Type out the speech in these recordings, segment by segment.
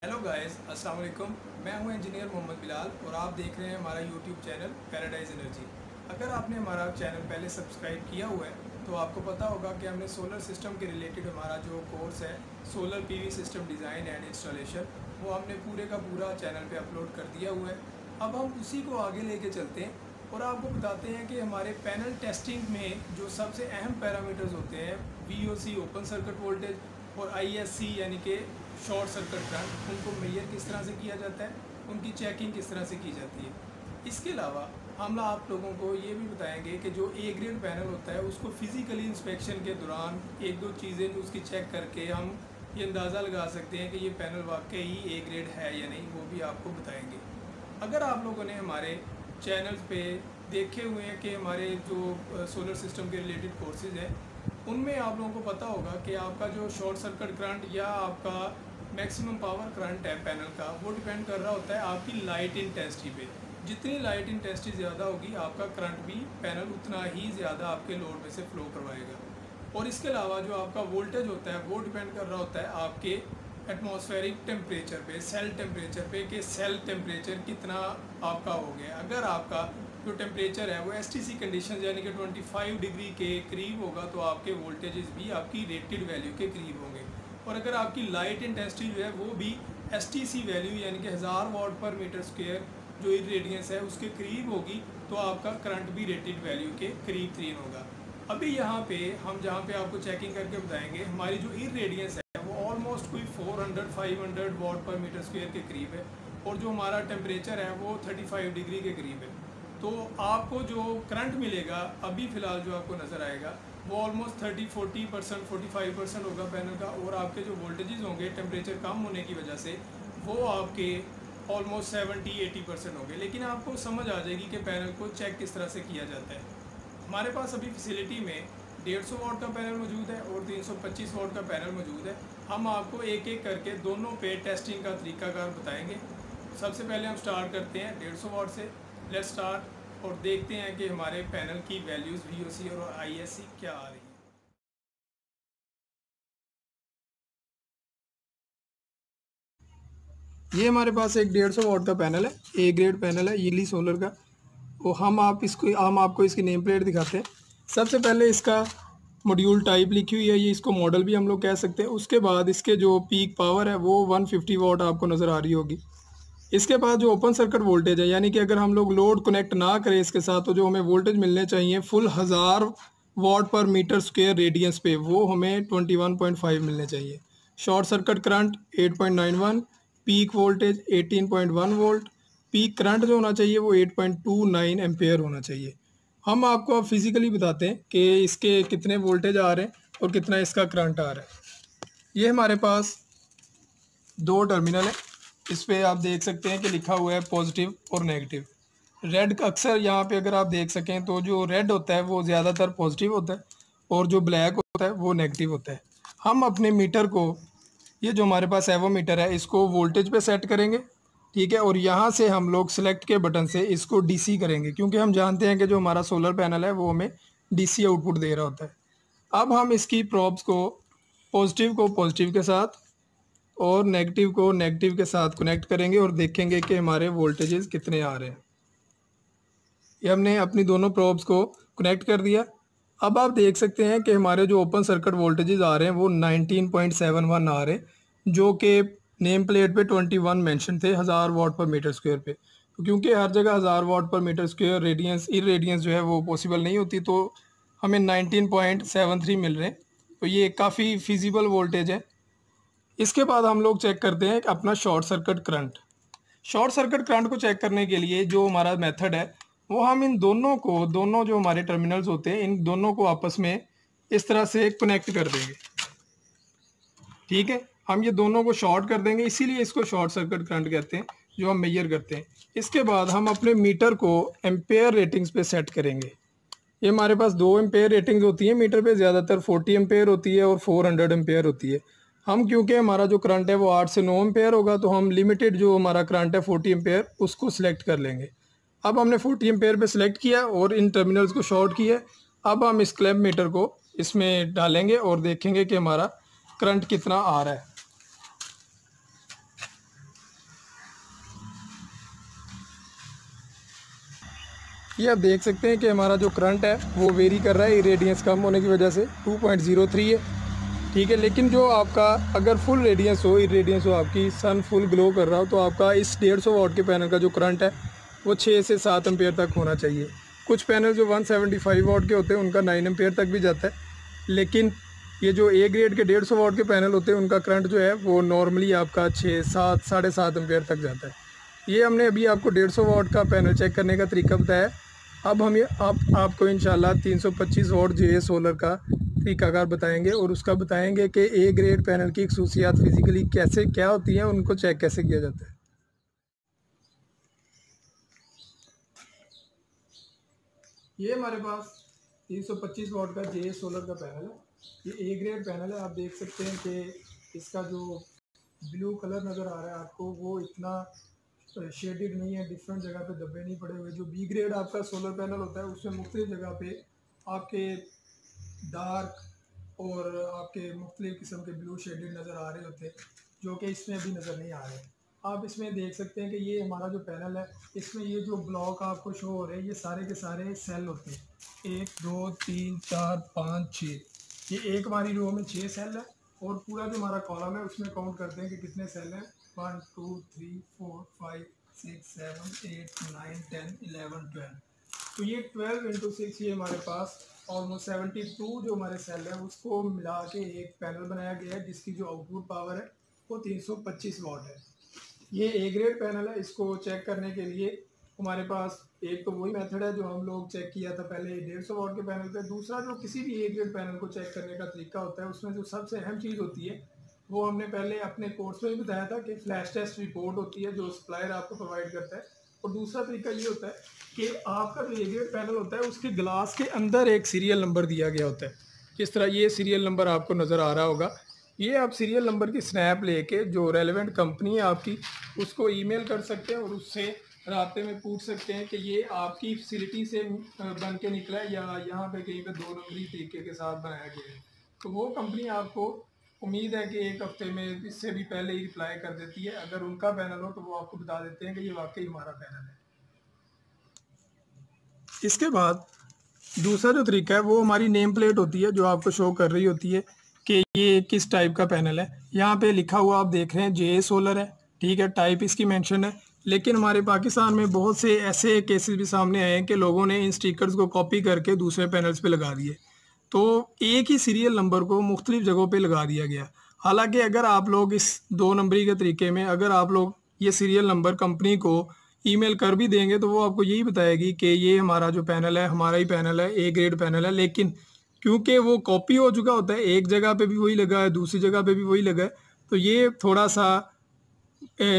Hello guys, अस्सलाम वालेकुम। मैं हूं इंजीनियर मोहम्मद बिलाल और आप देख रहे हैं हमारा यूट्यूब चैनल पैराडाइज एनर्जी। अगर आपने हमारा चैनल पहले सब्सक्राइब किया हुआ है तो आपको पता होगा कि हमने सोलर सिस्टम के रिलेटेड हमारा जो कोर्स है solar PV system design and installation, वो हमने पूरे का पूरा चैनल पे अपलोड कर दिया हुआ है। अब हम उसी को आगे लेके चलते हैं और आपको बताते हैं कि हमारे पैनल टेस्टिंग में जो सबसे अहम पैरामीटर्स होते हैं VOC ओपन सर्किट वोल्टेज और ISC यानी कि शॉर्ट सर्किट करंट, उनको मेजर किस तरह से किया जाता है, उनकी चेकिंग किस तरह से की जाती है। इसके अलावा हम आप लोगों को ये भी बताएंगे कि जो A ग्रेड पैनल होता है उसको फिज़िकली इंस्पेक्शन के दौरान एक दो चीज़ें जो उसकी चेक करके हम ये अंदाज़ा लगा सकते हैं कि ये पैनल वाकई ही A ग्रेड है या नहीं, वो भी आपको बताएंगे। अगर आप लोगों ने हमारे चैनल पे देखे हुए हैं कि हमारे जो सोलर सिस्टम के रिलेटेड कोर्सेज हैं उनमें आप लोगों को पता होगा कि आपका जो शॉर्ट सर्किट करंट या आपका मैक्सिमम पावर करंट है पैनल का, वो डिपेंड कर रहा होता है आपकी लाइट इंटेंसिटी पे। जितनी लाइट इंटेंसिटी ज़्यादा होगी आपका करंट भी पैनल उतना ही ज़्यादा आपके लोड में से फ्लो करवाएगा। और इसके अलावा जो आपका वोल्टेज होता है वो डिपेंड कर रहा होता है आपके एटमॉस्फेरिक टेम्परेचर पे, सेल टेम्परेचर पे, कि सेल टेम्परेचर कितना आपका हो गया। अगर आपका जो टेम्परेचर है वो STC कंडीशन यानी कि 25 डिग्री के करीब होगा तो आपके वोल्टेजेस भी आपकी रेटेड वैल्यू के करीब होंगे। और अगर आपकी लाइट इंटेंसिटी जो है वो भी STC वैल्यू यानी कि 1000 वाट पर मीटर स्क्वायर जो इरेडियंस है उसके करीब होगी तो आपका करंट भी रेटेड वैल्यू के करीब तरीन होगा। अभी यहाँ पे हम जहाँ पे आपको चेकिंग करके बताएंगे, हमारी जो इरेडियंस है वो ऑलमोस्ट कोई 400-500 वाट पर मीटर स्क्वायर के करीब है और जो हमारा टेम्परेचर है वो 35 डिग्री के करीब है। तो आपको जो करंट मिलेगा अभी फ़िलहाल जो आपको नज़र आएगा वो ऑलमोस्ट 30-40%, 45% होगा पैनल का। और आपके जो वोल्टेजेस होंगे टेम्परेचर कम होने की वजह से वो आपके ऑलमोस्ट 70-80% होंगे। लेकिन आपको समझ आ जाएगी कि पैनल को चेक किस तरह से किया जाता है। हमारे पास अभी फैसिलिटी में 150 वाट का पैनल मौजूद है और 325 वाट का पैनल मौजूद है। हम आपको एक एक करके दोनों पे टेस्टिंग का तरीकाकार बताएंगे। सबसे पहले हम स्टार्ट करते हैं 150 वाट से। लेट्स स्टार्ट और देखते हैं कि हमारे पैनल की वैल्यूज़ VOC और ISC क्या आ रही है। ये हमारे पास एक 150 वाट का पैनल है, A ग्रेड पैनल है यीली सोलर का। वो हम आपको इसकी नेम प्लेट दिखाते हैं। सबसे पहले इसका मॉड्यूल टाइप लिखी हुई है, ये इसको मॉडल भी हम लोग कह सकते हैं। उसके बाद इसके जो पीक पावर है वो 150 वाट आपको नज़र आ रही होगी। इसके बाद जो ओपन सर्किट वोल्टेज है यानी कि अगर हम लोग लोड कनेक्ट ना करें इसके साथ तो जो हमें वोल्टेज मिलने चाहिए फुल 1000 वाट पर मीटर स्क्वायर रेडियंस पे, वो हमें 21.5 मिलने चाहिए। Short circuit current 8.91, peak voltage 18.1 volt, peak current जो होना चाहिए वो 8.29 एम्पेयर होना चाहिए। हम आपको अब फिज़िकली बताते हैं कि इसके कितने वोल्टेज आ रहे हैं और कितना इसका करंट आ रहा है। ये हमारे पास दो टर्मिनल है, इस पे आप देख सकते हैं कि लिखा हुआ है पॉजिटिव और नेगेटिव। रेड का अक्सर यहाँ पे अगर आप देख सकें तो जो रेड होता है वो ज़्यादातर पॉजिटिव होता है और जो ब्लैक होता है वो नेगेटिव होता है। हम अपने मीटर को, ये जो हमारे पास एवोमीटर है, इसको वोल्टेज पे सेट करेंगे, ठीक है। और यहाँ से हम लोग सेलेक्ट के बटन से इसको DC करेंगे क्योंकि हम जानते हैं कि जो हमारा सोलर पैनल है वो हमें DC आउटपुट दे रहा होता है। अब हम इसकी प्रोब्स को पॉजिटिव के साथ और नेगेटिव को नेगेटिव के साथ कनेक्ट करेंगे और देखेंगे कि हमारे वोल्टेजेस कितने आ रहे हैं। ये हमने अपनी दोनों प्रोब्स को कनेक्ट कर दिया। अब आप देख सकते हैं कि हमारे जो ओपन सर्किट वोल्टेजेस आ रहे हैं वो 19.71 आ रहे हैं, जो कि नेम प्लेट पे 21 मेंशन थे 1000 वाट पर मीटर स्क्वायर पे। तो क्योंकि हर जगह 1000 वाट पर मीटर स्क्वायर रेडियंस जो है वो पॉसिबल नहीं होती, तो हमें 19.73 मिल रहे हैं। तो ये काफ़ी फिजिबल वोल्टेज है। इसके बाद हम लोग चेक करते हैं अपना short circuit current. Short circuit current को चेक करने के लिए जो हमारा मेथड है वो हम इन दोनों जो हमारे टर्मिनल्स होते हैं इन दोनों को आपस में इस तरह से कनेक्ट कर देंगे, ठीक है। हम ये दोनों को शॉर्ट कर देंगे, इसीलिए इसको शॉर्ट सर्किट करंट कहते हैं जो हम मेजर करते हैं। इसके बाद हम अपने मीटर को एम्पेयर रेटिंग्स पे सेट करेंगे। ये हमारे पास 2 एम्पेयर रेटिंग्स होती है मीटर पे, ज़्यादातर 40 एम्पेयर होती है और 400 एम्पेयर होती है। हम क्योंकि हमारा जो करंट है वो 8 से 9 एम्पेयर होगा तो हम लिमिटेड जो हमारा करंट है 40 एम्पेयर उसको सिलेक्ट कर लेंगे। अब हमने 40 एम्पेयर पे सिलेक्ट किया और इन टर्मिनल्स को शॉर्ट किया। अब हम इस क्लैम्प मीटर को इसमें डालेंगे और देखेंगे कि हमारा करंट कितना आ रहा है। ये आप देख सकते हैं कि हमारा जो करंट है वो वेरी कर रहा है इरेडियंस कम होने की वजह से 2.03 है, ठीक है। लेकिन जो आपका अगर फुल रेडियंस हो, इरेडियंस हो, आपकी सन फुल ग्लो कर रहा हो, तो आपका इस 150 वाट के पैनल का जो करंट है वो 6 से 7 एम्पेयर तक होना चाहिए। कुछ पैनल जो 175 वाट के होते हैं उनका 9 एम्पेयर तक भी जाता है, लेकिन ये जो ए ग्रेड के 150 वाट के पैनल होते हैं उनका करंट जो है वो नॉर्मली आपका 6, 7, 7.5 एम्पेयर तक जाता है। ये हमने अभी आपको 150 वाट का पैनल चेक करने का तरीका बताया। अब हम ये आपको इंशाल्लाह 325 वाट जे सोलर का तरीकाकार बताएंगे और उसका बताएंगे कि ए ग्रेड पैनल की खसूसियात फिज़िकली कैसे क्या होती हैं, उनको चेक कैसे किया जाता है। ये हमारे पास 325 वाट का जे सोलर का पैनल है। ये ए ग्रेड पैनल है। आप देख सकते हैं कि इसका जो ब्लू कलर नज़र आ रहा है आपको वो इतना शेडेड नहीं है, डिफरेंट जगह पे धब्बे नहीं पड़े हुए। जो बी ग्रेड आपका सोलर पैनल होता है उसमें मुख्तलिफ जगह पे आपके डार्क और आपके मुख्तलिफ किस्म के ब्लू शेडेड नज़र आ रहे होते हैं, जो कि इसमें अभी नज़र नहीं आ रहे। आप इसमें देख सकते हैं कि ये हमारा जो पैनल है इसमें ये जो ब्लॉक आपको शो हो रहे हैं ये सारे के सारे सेल होते हैं। 1, 2, 3, 4, 5, 6, ये एक हमारी रो में 6 सेल है और पूरा जो हमारा कॉलम है उसमें काउंट करते हैं कि कितने सेल हैं। 1, 2, 3, 4, 5, 6, 7, 8, 9, 10, 11, 12। तो ये 12 × 6 ये हमारे पास ऑलमोस्ट 72 जो हमारे सेल है उसको मिला के एक पैनल बनाया गया है जिसकी जो आउटपुट पावर है वो 325 वाट है। ये ए ग्रेड पैनल है। इसको चेक करने के लिए हमारे पास एक तो वही मेथड है जो हम लोग चेक किया था पहले 150 वाट के पैनल पे। दूसरा जो किसी भी ए ग्रेड पैनल को चेक करने का तरीका होता है उसमें जो सबसे अहम चीज़ होती है वो हमने पहले अपने कोर्स में भी बताया था कि फ्लैश टेस्ट रिपोर्ट होती है जो सप्लायर आपको प्रोवाइड करता है। और दूसरा तरीका ये होता है कि आपका जो ए ग्रेड पैनल होता है उसके ग्लास के अंदर एक सीरियल नंबर दिया गया होता है। जिस तरह ये सीरियल नंबर आपको नज़र आ रहा होगा, ये आप सीरियल नंबर की स्नैप लेके जो रेलेवेंट कंपनी है आपकी उसको ईमेल कर सकते हैं और उससे रास्ते में पूछ सकते हैं कि ये आपकी फैसिलिटी से बन के निकला है या यहाँ पे कहीं पे 2 नंबरी तरीके के साथ बनाया गया है। तो वो कंपनी आपको उम्मीद है कि एक हफ्ते में इससे भी पहले ही रिप्लाई कर देती है। अगर उनका पैनल हो तो वो आपको बता देते हैं कि ये वाकई हमारा पैनल है। इसके बाद दूसरा जो तरीका है वो हमारी नेम प्लेट होती है जो आपको शो कर रही होती है कि ये किस टाइप का पैनल है। यहाँ पे लिखा हुआ आप देख रहे हैं जे सोलर है, ठीक है, टाइप इसकी मेंशन है। लेकिन हमारे पाकिस्तान में बहुत से ऐसे केसेस भी सामने आए हैं कि लोगों ने इन स्टिकर्स को कॉपी करके दूसरे पैनल्स पे लगा दिए, तो एक ही सीरियल नंबर को मुख्तलिफ जगहों पे लगा दिया गया। हालांकि अगर आप लोग इस 2 नंबरी के तरीके में अगर आप लोग ये सीरियल नंबर कंपनी को ईमेल कर भी देंगे तो वो आपको यही बताएगी कि ये हमारा जो पैनल है हमारा ही पैनल है, ए ग्रेड पैनल है। लेकिन क्योंकि वो कॉपी हो चुका होता है, एक जगह पे भी वही लगा है, दूसरी जगह पे भी वही लगा है, तो ये थोड़ा सा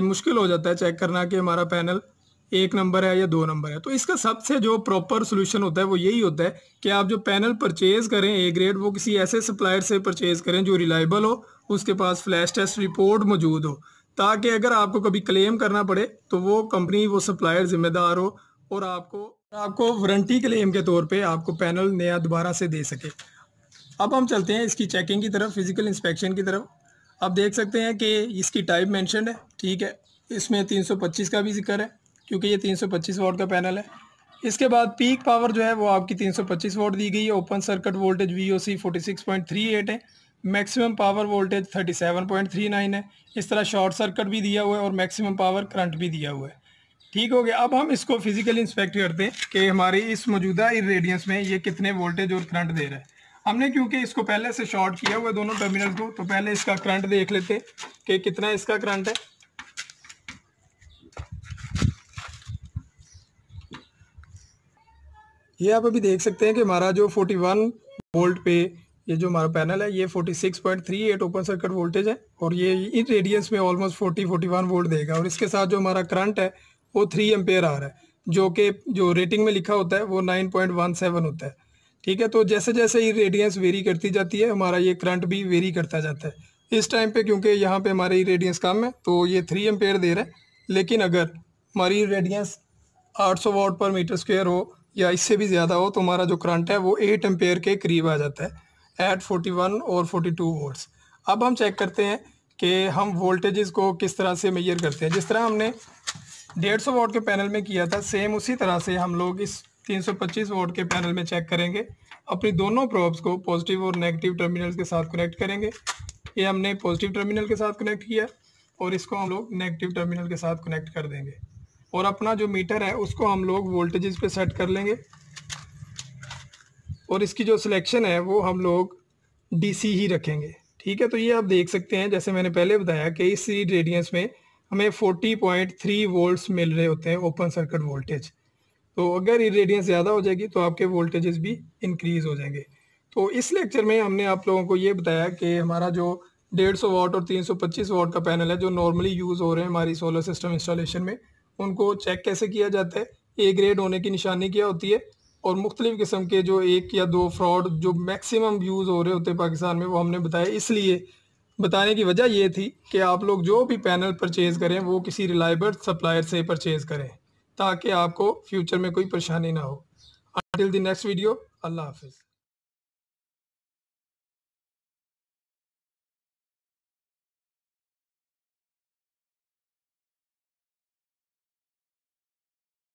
मुश्किल हो जाता है चेक करना कि हमारा पैनल 1 नंबर है या 2 नंबर है। तो इसका सबसे जो प्रॉपर सोल्यूशन होता है वो यही होता है कि आप जो पैनल परचेज़ करें ए ग्रेड वो किसी ऐसे सप्लायर से परचेज़ करें जो रिलायबल हो, उसके पास फ्लैश टेस्ट रिपोर्ट मौजूद हो, ताकि अगर आपको कभी क्लेम करना पड़े तो वो कंपनी वो सप्लायर ज़िम्मेदार हो और आपको वारंटी क्लेम के तौर पे आपको पैनल नया दोबारा से दे सके। अब हम चलते हैं इसकी चेकिंग की तरफ, फिज़िकल इंस्पेक्शन की तरफ। आप देख सकते हैं कि इसकी टाइप मेंशन्ड है, ठीक है। इसमें 325 का भी जिक्र है क्योंकि ये 325 वाट का पैनल है। इसके बाद पीक पावर जो है वो आपकी 325 वाट दी गई है। ओपन सर्किट वोल्टेज VOC 46.38 है। मैक्सिमम पावर वोल्टेज 37.39 है। इस तरह शॉर्ट सर्किट भी दिया हुआ है और मैक्सिमम पावर करंट भी दिया हुआ है। ठीक हो गया। अब हम इसको फिजिकली इंस्पेक्ट करते हैं कि हमारी इस मौजूदा इरेडियंस में ये कितने वोल्टेज और करंट दे रहा है। हमने क्योंकि इसको पहले से शॉर्ट किया हुआ है दोनों टर्मिनल को, तो पहले इसका करंट देख लेते हैं कि कितना इसका करंट है। ये आप अभी देख सकते हैं कि हमारा जो 41 वोल्ट पे ये जो हमारा पैनल है ये 46.38 ओपन सर्किट वोल्टेज है और ये इन रेडियंस में ऑलमोस्ट 41 वोल्ट देगा। और इसके साथ जो हमारा करंट है वो 3 एम्पेयर आ रहा है, जो कि जो रेटिंग में लिखा होता है वो 9.17 होता है। ठीक है, तो जैसे जैसे ये रेडियंस वेरी करती जाती है हमारा ये करंट भी वेरी करता जाता है। इस टाइम पे क्योंकि यहाँ पे हमारी रेडियंस कम है तो ये 3 एम्पेयर दे रहा है, लेकिन अगर हमारी रेडियंस 800 वाट पर मीटर स्क्वायर हो या इससे भी ज़्यादा हो तो हमारा जो करंट है वो 8 एम्पेयर के करीब आ जाता है एट 41 और 42 वोल्ट्स। अब हम चेक करते हैं कि हम वोल्टेजेस को किस तरह से मेजर करते हैं। जिस तरह हमने 150 वाट के पैनल में किया था सेम उसी तरह से हम लोग इस 325 वोल्ट के पैनल में चेक करेंगे। अपनी दोनों प्रोब्स को पॉजिटिव और नेगेटिव टर्मिनल के साथ कनेक्ट करेंगे। ये हमने पॉजिटिव टर्मिनल के साथ कनेक्ट किया और इसको हम लोग नेगेटिव टर्मिनल के साथ कनेक्ट कर देंगे और अपना जो मीटर है उसको हम लोग वोल्टेजेस पे सेट कर लेंगे और इसकी जो सिलेक्शन है वो हम लोग डीसी ही रखेंगे। ठीक है, तो ये आप देख सकते हैं जैसे मैंने पहले बताया कि इस रेडियंस में हमें 40.3 वोल्ट्स मिल रहे होते हैं ओपन सर्किट वोल्टेज। तो अगर रेडियंस ज़्यादा हो जाएगी तो आपके वोल्टेजेस भी इंक्रीज़ हो जाएंगे। तो इस लेक्चर में हमने आप लोगों को ये बताया कि हमारा जो 150 वाट और 325 वाट का पैनल है जो नॉर्मली यूज़ हो रहे हैं हमारी सोलर सिस्टम इंस्टॉलेशन में, उनको चेक कैसे किया जाता है, ए ग्रेड होने की निशानी क्या होती है और मुख्तलिफ़ किस्म के जो 1 या 2 फ्रॉड जो मैक्सिमम यूज़ हो रहे होते हैं पाकिस्तान में वो हमने बताया। इसलिए बताने की वजह ये थी कि आप लोग जो भी पैनल परचेज़ करें वो किसी रिलायबल सप्लायर से परचेज़ करें ताकि आपको फ्यूचर में कोई परेशानी ना हो। Until the next video, Allah Hafiz.